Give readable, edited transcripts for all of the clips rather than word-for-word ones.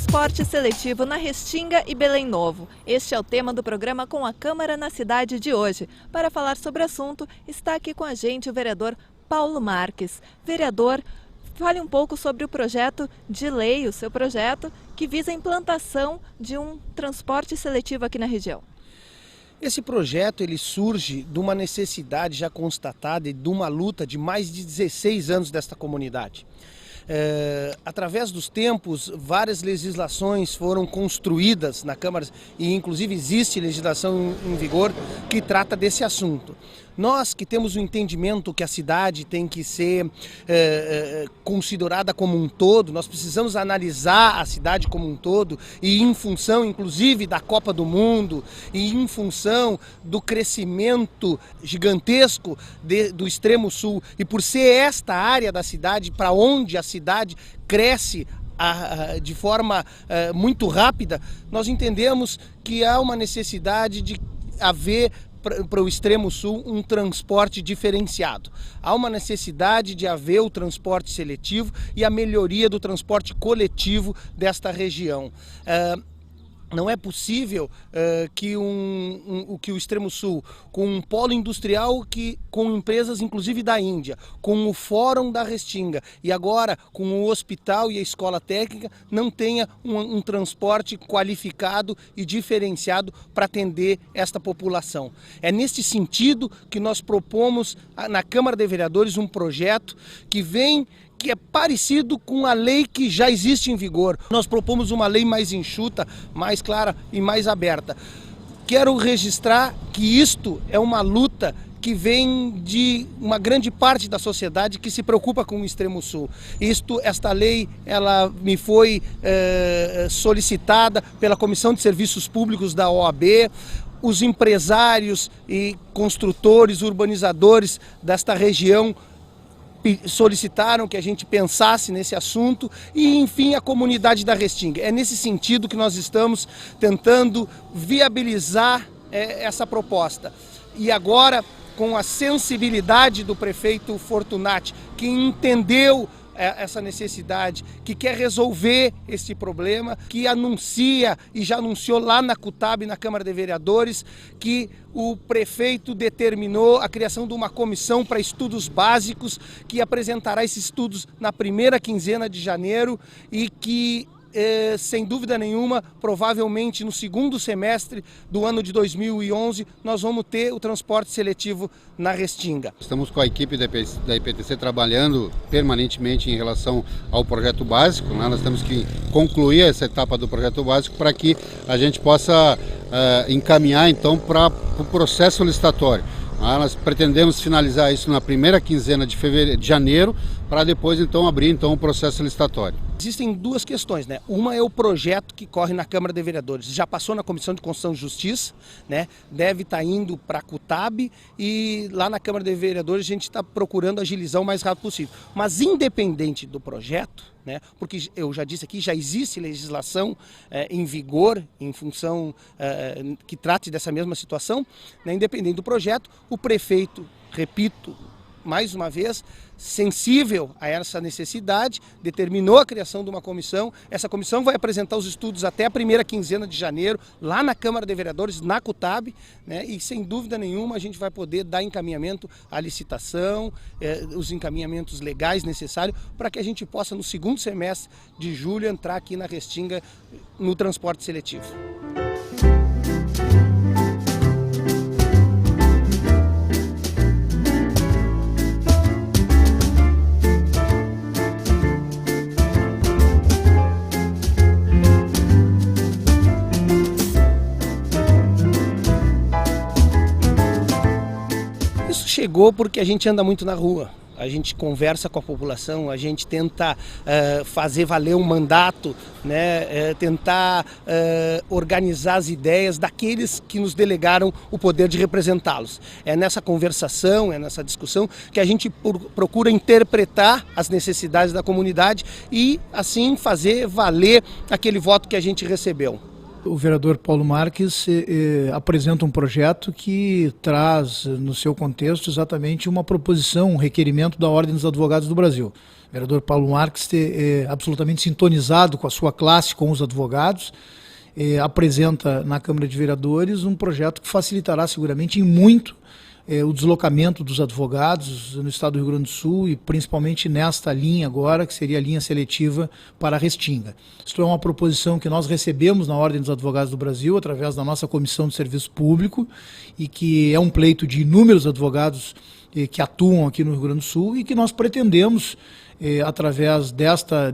Transporte seletivo na Restinga e Belém Novo. Este é o tema do programa Com a Câmara na Cidade de hoje. Para falar sobre o assunto, está aqui com a gente o vereador Paulo Marques. Vereador, fale um pouco sobre o projeto de lei, o seu projeto, que visa a implantação de um transporte seletivo aqui na região. Esse projeto ele surge de uma necessidade já constatada e de uma luta de mais de 16 anos desta comunidade. Através dos tempos, várias legislações foram construídas na Câmara e inclusive existe legislação em vigor que trata desse assunto. Nós que temos o entendimento que a cidade tem que ser considerada como um todo, nós precisamos analisar a cidade como um todo e em função inclusive da Copa do Mundo e em função do crescimento gigantesco do extremo sul e por ser esta área da cidade para onde a cidade cresce de forma muito rápida, nós entendemos que há uma necessidade de haver para o extremo sul um transporte diferenciado. Há uma necessidade de haver o transporte seletivo e a melhoria do transporte coletivo desta região. Não é possível que o extremo sul, com um polo industrial com empresas inclusive da Índia, com o Fórum da Restinga e agora com o hospital e a escola técnica, não tenha um transporte qualificado e diferenciado para atender esta população. É neste sentido que nós propomos na Câmara de Vereadores um projeto que é parecido com a lei que já existe em vigor. Nós propomos uma lei mais enxuta, mais clara e mais aberta. Quero registrar que isto é uma luta que vem de uma grande parte da sociedade que se preocupa com o extremo sul. Esta lei ela me foi solicitada pela Comissão de Serviços Públicos da OAB, os empresários e construtores, urbanizadores desta região solicitaram que a gente pensasse nesse assunto e, enfim, a comunidade da Restinga. É nesse sentido que nós estamos tentando viabilizar essa proposta. E agora, com a sensibilidade do prefeito Fortunati, que entendeu essa necessidade, que quer resolver esse problema, que anuncia e já anunciou lá na CUTAB, na Câmara de Vereadores, que o prefeito determinou a criação de uma comissão para estudos básicos, que apresentará esses estudos na primeira quinzena de janeiro e que sem dúvida nenhuma, provavelmente no segundo semestre do ano de 2011, nós vamos ter o transporte seletivo na Restinga. Estamos com a equipe da IPTC trabalhando permanentemente em relação ao projeto básico, né? Nós temos que concluir essa etapa do projeto básico para que a gente possa encaminhar então para o processo licitatório. Nós pretendemos finalizar isso na primeira quinzena de janeiro, para depois então abrir então o processo licitatório. Existem duas questões, né? Uma é o projeto que corre na Câmara de Vereadores. Já passou na Comissão de Constituição e Justiça, né? Deve estar indo para a CUTAB e lá na Câmara de Vereadores a gente está procurando agilizar o mais rápido possível. Mas independente do projeto, né? Porque eu já disse aqui, já existe legislação em vigor em função que trate dessa mesma situação, né? Independente do projeto, o prefeito, repito, mais uma vez, sensível a essa necessidade, determinou a criação de uma comissão. Essa comissão vai apresentar os estudos até a primeira quinzena de janeiro, lá na Câmara de Vereadores, na CUTAB, né? E sem dúvida nenhuma a gente vai poder dar encaminhamento à licitação, os encaminhamentos legais necessários para que a gente possa, no segundo semestre de julho, entrar aqui na Restinga no transporte seletivo. Chegou porque a gente anda muito na rua, a gente conversa com a população, a gente tenta fazer valer um mandato, né? Tentar organizar as ideias daqueles que nos delegaram o poder de representá-los. É nessa conversação, é nessa discussão que a gente procura interpretar as necessidades da comunidade e assim fazer valer aquele voto que a gente recebeu. O vereador Paulo Marques apresenta um projeto que traz no seu contexto exatamente uma proposição, um requerimento da Ordem dos Advogados do Brasil. O vereador Paulo Marques é absolutamente sintonizado com a sua classe, com os advogados, apresenta na Câmara de Vereadores um projeto que facilitará seguramente em muito o deslocamento dos advogados no estado do Rio Grande do Sul e principalmente nesta linha agora, que seria a linha seletiva para a Restinga. Isto é uma proposição que nós recebemos na Ordem dos Advogados do Brasil, através da nossa Comissão de Serviço Público, e que é um pleito de inúmeros advogados que atuam aqui no Rio Grande do Sul e que nós pretendemos, através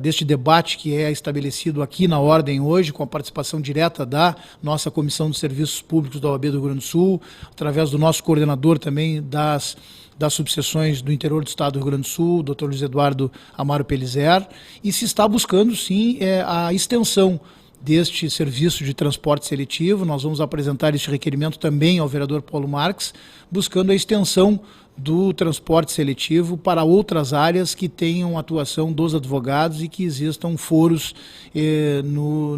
deste debate que é estabelecido aqui na Ordem hoje, com a participação direta da nossa Comissão de Serviços Públicos da OAB do Rio Grande do Sul, através do nosso coordenador também das subseções do interior do estado do Rio Grande do Sul, Dr. Luiz Eduardo Amaro Pelizer, e se está buscando sim a extensão deste serviço de transporte seletivo. Nós vamos apresentar este requerimento também ao vereador Paulo Marques, buscando a extensão do transporte seletivo para outras áreas que tenham atuação dos advogados e que existam foros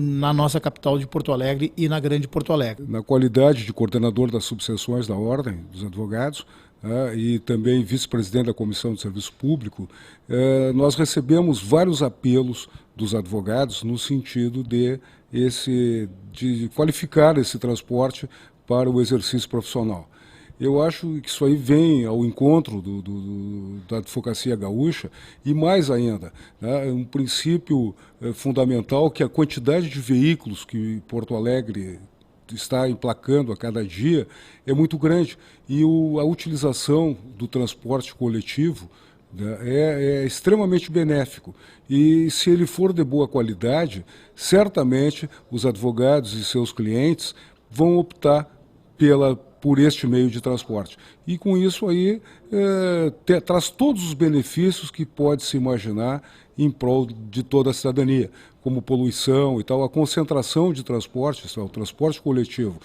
na nossa capital de Porto Alegre e na Grande Porto Alegre. Na qualidade de coordenador das subseções da Ordem dos Advogados, e também vice-presidente da Comissão de Serviço Público, nós recebemos vários apelos dos advogados no sentido de qualificar esse transporte para o exercício profissional. Eu acho que isso aí vem ao encontro da advocacia gaúcha e mais ainda, né, um princípio fundamental que a quantidade de veículos que Porto Alegre está emplacando a cada dia é muito grande e a utilização do transporte coletivo, né, é extremamente benéfico e se ele for de boa qualidade, certamente os advogados e seus clientes vão optar por este meio de transporte. E com isso aí traz todos os benefícios que pode se imaginar em prol de toda a cidadania, como poluição e tal, a concentração de transporte, o transporte coletivo,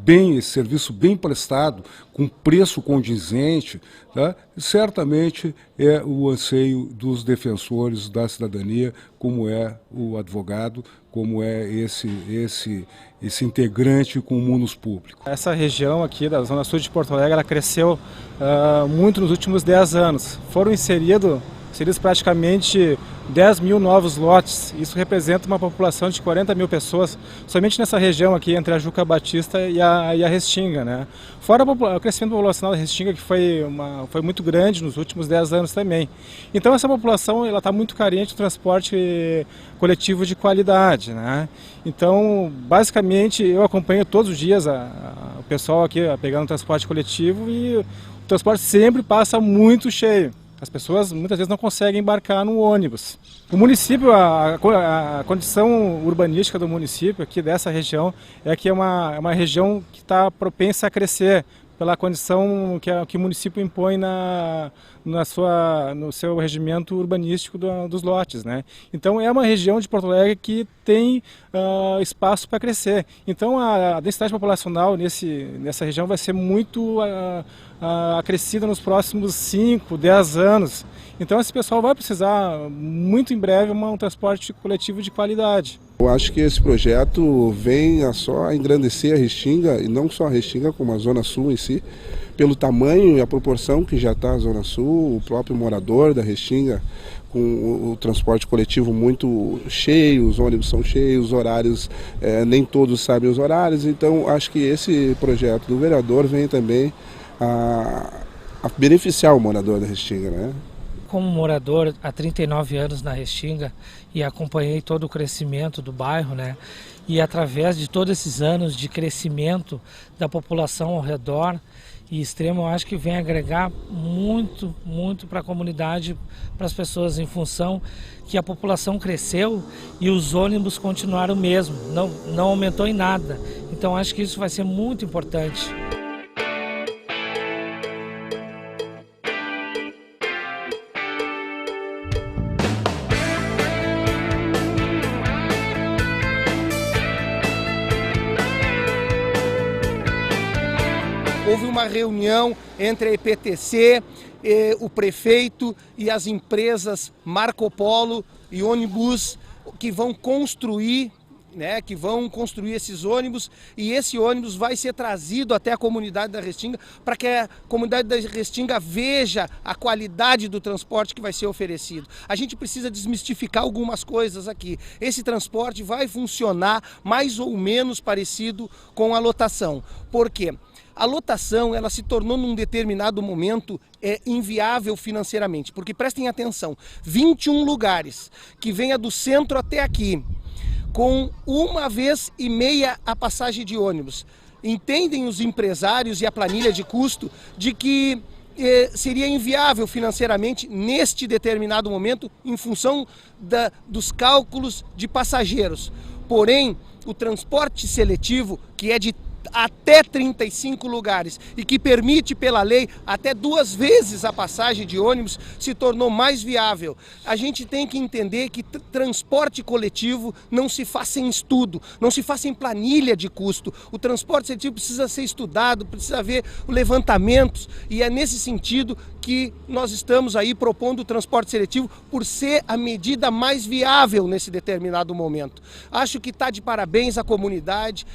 esse serviço bem prestado, com preço condizente, tá? Certamente é o anseio dos defensores da cidadania, como é o advogado, como é esse integrante com o munus público. Essa região aqui da Zona Sul de Porto Alegre, ela cresceu muito nos últimos 10 anos. Foram inseridos praticamente 10 mil novos lotes. Isso representa uma população de 40 mil pessoas, somente nessa região aqui, entre a Juca Batista e a Restinga, né? Fora o crescimento populacional da Restinga, que foi muito grande nos últimos 10 anos também. Então essa população está muito carente de transporte coletivo de qualidade, né? Então, basicamente, eu acompanho todos os dias o pessoal aqui pegando transporte coletivo e o transporte sempre passa muito cheio. As pessoas muitas vezes não conseguem embarcar no ônibus. O município, a condição urbanística do município aqui dessa região é que é uma região que está propensa a crescer pela condição que o município impõe no seu regimento urbanístico dos lotes, né? Então é uma região de Porto Alegre que tem espaço para crescer. Então a densidade populacional nessa região vai ser muito acrescida nos próximos 5, 10 anos. Então esse pessoal vai precisar muito em breve um transporte coletivo de qualidade. Eu acho que esse projeto vem a engrandecer a Restinga, e não só a Restinga, como a Zona Sul em si, pelo tamanho e a proporção que já está a Zona Sul, o próprio morador da Restinga, com o transporte coletivo muito cheio, os ônibus são cheios, os horários, nem todos sabem os horários, então acho que esse projeto do vereador vem também a beneficiar o morador da Restinga, né? Como morador há 39 anos na Restinga e acompanhei todo o crescimento do bairro, né? E através de todos esses anos de crescimento da população ao redor e extremo, eu acho que vem agregar muito, muito para a comunidade, para as pessoas, em função que a população cresceu e os ônibus continuaram o mesmo, não aumentou em nada. Então acho que isso vai ser muito importante. Houve uma reunião entre a EPTC, o prefeito e as empresas Marco Polo e Onibus que vão construir né, que vão construir esses ônibus, e esse ônibus vai ser trazido até a comunidade da Restinga para que a comunidade da Restinga veja a qualidade do transporte que vai ser oferecido. A gente precisa desmistificar algumas coisas aqui. Esse transporte vai funcionar mais ou menos parecido com a lotação. Por quê? A lotação, ela se tornou num determinado momento inviável financeiramente, porque prestem atenção, 21 lugares que venha do centro até aqui, com 1,5 vezes a passagem de ônibus. Entendem os empresários e a planilha de custo de que seria inviável financeiramente neste determinado momento em função dos cálculos de passageiros. Porém, o transporte seletivo, que é de até 35 lugares e que permite pela lei até 2 vezes a passagem de ônibus, se tornou mais viável. A gente tem que entender que transporte coletivo não se faz sem estudo, não se faz sem planilha de custo. O transporte seletivo precisa ser estudado, precisa haver levantamentos, e é nesse sentido que nós estamos aí propondo o transporte seletivo por ser a medida mais viável nesse determinado momento. Acho que está de parabéns a comunidade,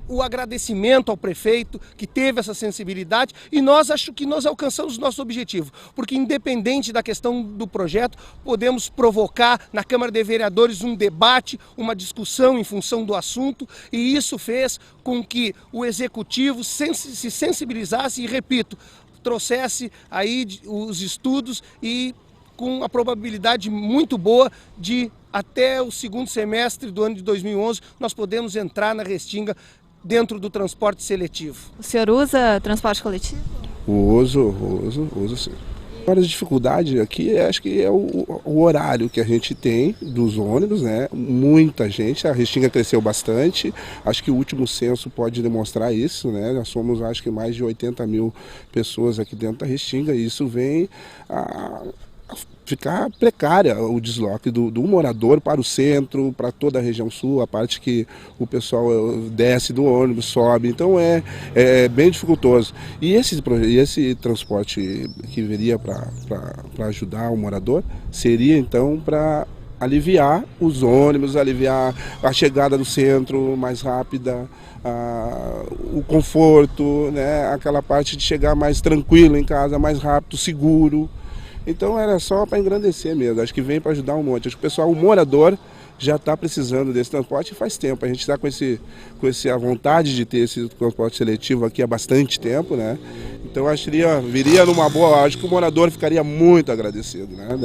o agradecimento ao prefeito que teve essa sensibilidade, e acho que nós alcançamos o nosso objetivo, porque independente da questão do projeto, podemos provocar na Câmara de Vereadores um debate, uma discussão em função do assunto, e isso fez com que o Executivo se sensibilizasse e, repito, trouxesse aí os estudos, e com uma probabilidade muito boa de até o segundo semestre do ano de 2011 nós podemos entrar na Restinga dentro do transporte seletivo. O senhor usa transporte coletivo? Uso sim. A dificuldade aqui, acho que é o horário que a gente tem dos ônibus, né? Muita gente, a Restinga cresceu bastante, acho que o último censo pode demonstrar isso, né? Nós somos, acho que, mais de 80 mil pessoas aqui dentro da Restinga, e isso vem a ficar precária o desloque do morador para o centro, para toda a região sul, a parte que o pessoal desce do ônibus, sobe, então é bem dificultoso. E esse transporte que viria para ajudar o morador seria então para aliviar os ônibus, aliviar a chegada do centro mais rápida, o conforto, né? Aquela parte de chegar mais tranquilo em casa, mais rápido, seguro. Então era só para engrandecer mesmo, acho que vem para ajudar um monte. Acho que o pessoal, o morador, já está precisando desse transporte faz tempo. A gente está com a vontade de ter esse transporte seletivo aqui há bastante tempo, né? Então acho que viria numa boa, acho que o morador ficaria muito agradecido, né?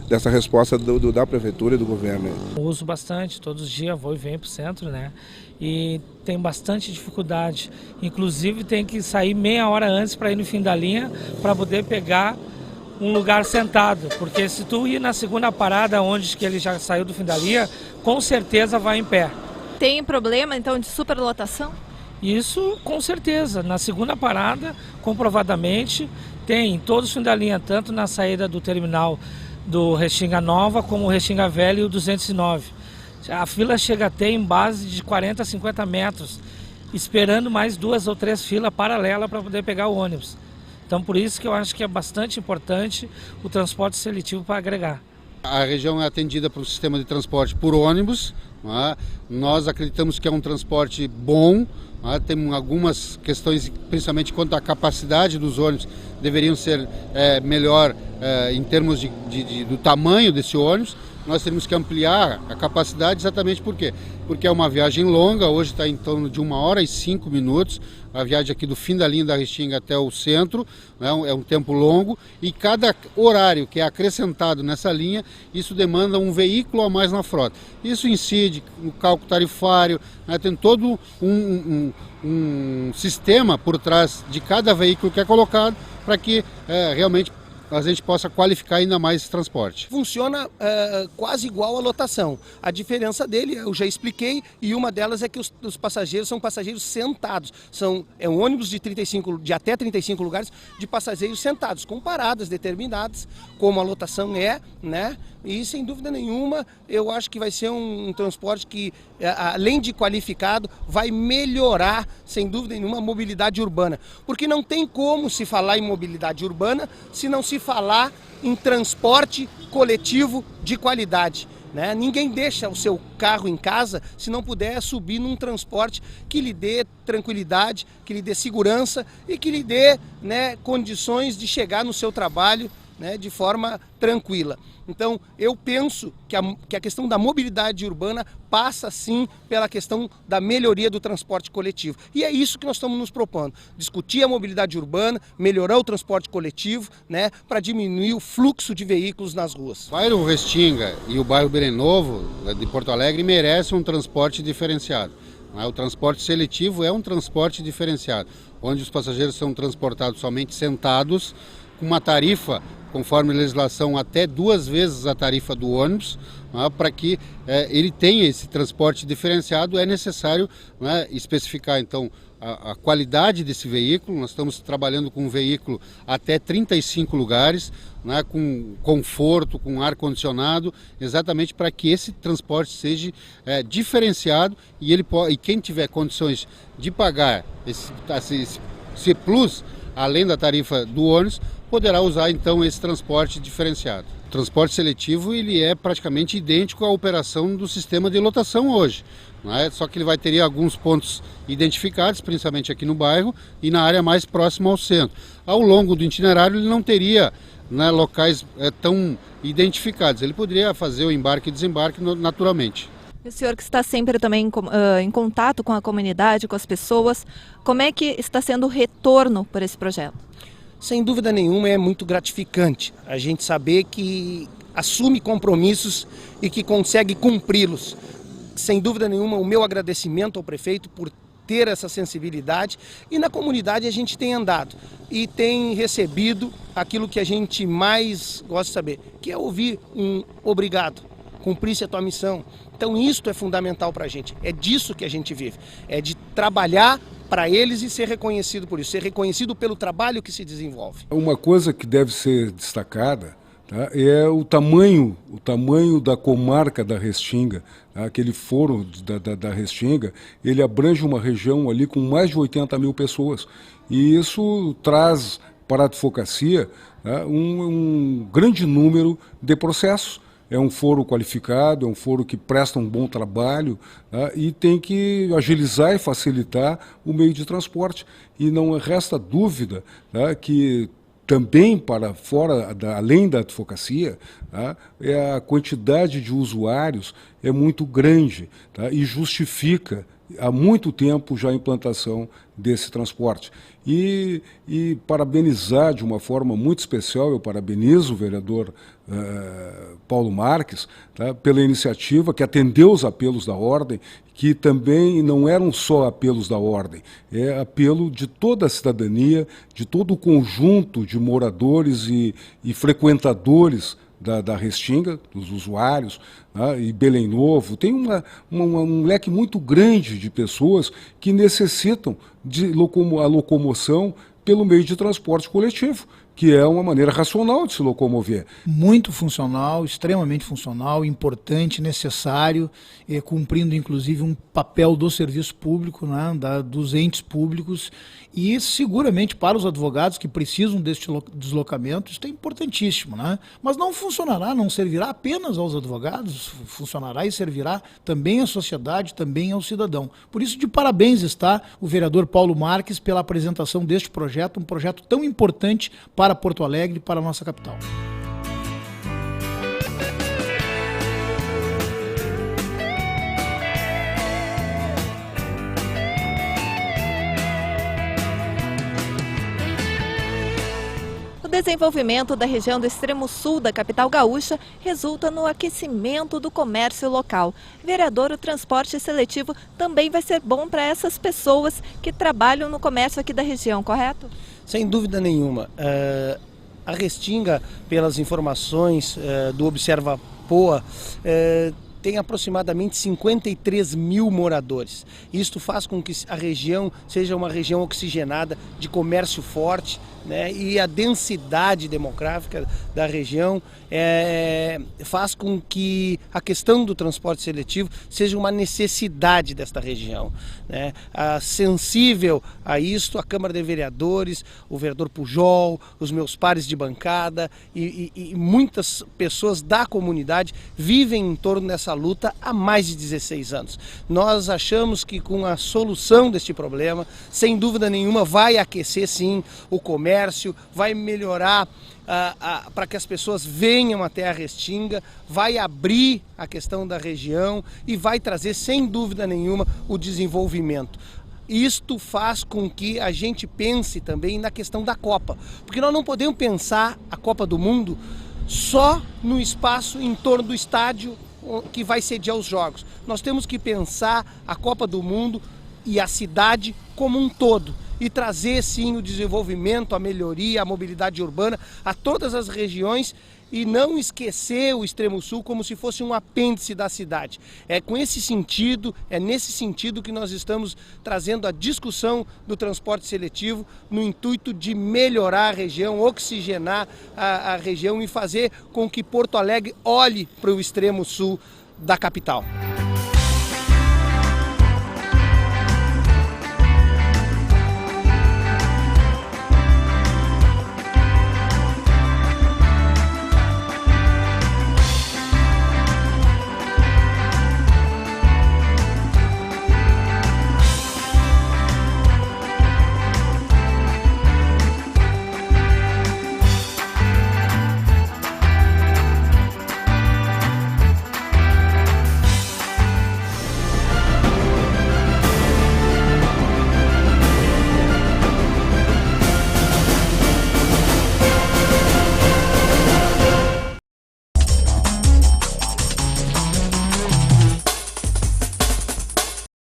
Dessa resposta da prefeitura e do governo. Eu uso bastante, todos os dias vou e venho para o centro, né? E tem bastante dificuldade. Inclusive tem que sair meia hora antes para ir no fim da linha para poder pegar um lugar sentado, porque se tu ir na segunda parada, onde que ele já saiu do fim da linha, com certeza vai em pé. Tem problema então de superlotação? Isso com certeza. Na segunda parada, comprovadamente, tem em todos os fim da linha, tanto na saída do terminal do Restinga Nova como o Restinga Velho e o 209. A fila chega a ter em base de 40 a 50 metros, esperando mais 2 ou 3 filas paralelas para poder pegar o ônibus. Então, por isso que eu acho que é bastante importante o transporte seletivo para agregar. A região é atendida pelo sistema de transporte por ônibus, né? Nós acreditamos que é um transporte bom, né? Tem algumas questões, principalmente quanto à capacidade dos ônibus, deveriam ser melhor em termos do tamanho desse ônibus. Nós teríamos que ampliar a capacidade exatamente por quê? Porque é uma viagem longa, hoje está em torno de 1 hora e 5 minutos, a viagem aqui do fim da linha da Restinga até o centro, né? É um tempo longo, e cada horário que é acrescentado nessa linha, isso demanda um veículo a mais na frota. Isso incide no cálculo tarifário, né? Tem todo um sistema por trás de cada veículo que é colocado para que realmente a gente possa qualificar ainda mais esse transporte. Funciona quase igual à lotação. A diferença dele, eu já expliquei, e uma delas é que os passageiros são passageiros sentados. É um ônibus de até 35 lugares de passageiros sentados, com paradas determinadas, como a lotação é, né? E sem dúvida nenhuma, eu acho que vai ser um transporte que, além de qualificado, vai melhorar, sem dúvida nenhuma, a mobilidade urbana. Porque não tem como se falar em mobilidade urbana se não se falar em transporte coletivo de qualidade. né? Ninguém deixa o seu carro em casa se não puder subir num transporte que lhe dê tranquilidade, que lhe dê segurança e que lhe dê, né, condições de chegar no seu trabalho, né, de forma tranquila. Então, eu penso que a questão da mobilidade urbana passa, sim, pela questão da melhoria do transporte coletivo. E é isso que nós estamos nos propondo, discutir a mobilidade urbana, melhorar o transporte coletivo, né, para diminuir o fluxo de veículos nas ruas. O bairro Restinga e o bairro Belém Novo, de Porto Alegre, merecem um transporte diferenciado. O transporte seletivo é um transporte diferenciado, onde os passageiros são transportados somente sentados, com uma tarifa, conforme a legislação, até 2 vezes a tarifa do ônibus. Para que ele tenha esse transporte diferenciado, é necessário, né, especificar então a qualidade desse veículo. Nós estamos trabalhando com um veículo até 35 lugares, né, com conforto, com ar-condicionado, exatamente para que esse transporte seja diferenciado e quem tiver condições de pagar esse plus, além da tarifa do ônibus, poderá usar então esse transporte diferenciado. O transporte seletivo ele é praticamente idêntico à operação do sistema de lotação hoje, não é? Só que ele teria alguns pontos identificados, principalmente aqui no bairro e na área mais próxima ao centro. Ao longo do itinerário ele não teria, né, locais tão identificados, ele poderia fazer o embarque e desembarque naturalmente. O senhor que está sempre também em contato com a comunidade, com as pessoas, como é que está sendo o retorno por esse projeto? Sem dúvida nenhuma, é muito gratificante a gente saber que assume compromissos e que consegue cumpri-los. Sem dúvida nenhuma, o meu agradecimento ao prefeito por ter essa sensibilidade, e na comunidade a gente tem andado e tem recebido aquilo que a gente mais gosta de saber, que é ouvir um obrigado, cumprisse a tua missão. Então isto é fundamental para a gente, é disso que a gente vive, é de trabalhar para eles e ser reconhecido por isso, ser reconhecido pelo trabalho que se desenvolve. Uma coisa que deve ser destacada, tá, é o tamanho da comarca da Restinga. Tá? Aquele foro da Restinga, ele abrange uma região ali com mais de 80 mil pessoas. E isso traz para a advocacia, tá, um grande número de processos. É um foro qualificado, é um foro que presta um bom trabalho, tá? E tem que agilizar e facilitar o meio de transporte. E não resta dúvida, tá, que também para fora, além da advocacia, tá, a quantidade de usuários é muito grande, tá, e justifica há muito tempo já a implantação desse transporte. E parabenizar de uma forma muito especial, eu parabenizo o vereador Paulo Marques, tá, pela iniciativa que atendeu os apelos da Ordem, que também não eram só apelos da Ordem, é apelo de toda a cidadania, de todo o conjunto de moradores e frequentadores da Restinga, dos usuários, né, e Belém Novo. Tem um leque muito grande de pessoas que necessitam de a locomoção pelo meio de transporte coletivo, que é uma maneira racional de se locomover. Muito funcional, extremamente funcional, importante, necessário, cumprindo inclusive um papel do serviço público, né, dos entes públicos, e seguramente para os advogados que precisam deste deslocamento, isso é importantíssimo, né? Mas não funcionará, não servirá apenas aos advogados, funcionará e servirá também à sociedade, também ao cidadão. Por isso, de parabéns está o vereador Paulo Marques pela apresentação deste projeto, um projeto tão importante para Porto Alegre e para a nossa capital. O desenvolvimento da região do extremo sul da capital gaúcha resulta no aquecimento do comércio local. Vereador, o transporte seletivo também vai ser bom para essas pessoas que trabalham no comércio aqui da região, correto? Sem dúvida nenhuma. A Restinga, pelas informações do Observa Poa, tem aproximadamente 53 mil moradores. Isto faz com que a região seja uma região oxigenada, de comércio forte, né, e a densidade demográfica da região faz com que a questão do transporte seletivo seja uma necessidade desta região, né? Sensível a isto, a Câmara de Vereadores, o vereador Pujol, os meus pares de bancada e muitas pessoas da comunidade vivem em torno dessa luta há mais de 16 anos. Nós achamos que com a solução deste problema, sem dúvida nenhuma, vai aquecer sim o comércio, vai melhorar para que as pessoas venham até a Restinga, vai abrir a questão da região e vai trazer, sem dúvida nenhuma, o desenvolvimento. Isto faz com que a gente pense também na questão da Copa, porque nós não podemos pensar a Copa do Mundo só no espaço em torno do estádio que vai sediar os jogos. Nós temos que pensar a Copa do Mundo e a cidade como um todo e trazer sim o desenvolvimento, a melhoria, a mobilidade urbana a todas as regiões e não esquecer o Extremo Sul como se fosse um apêndice da cidade. É nesse sentido que nós estamos trazendo a discussão do transporte seletivo no intuito de melhorar a região, oxigenar a região e fazer com que Porto Alegre olhe para o Extremo Sul da capital.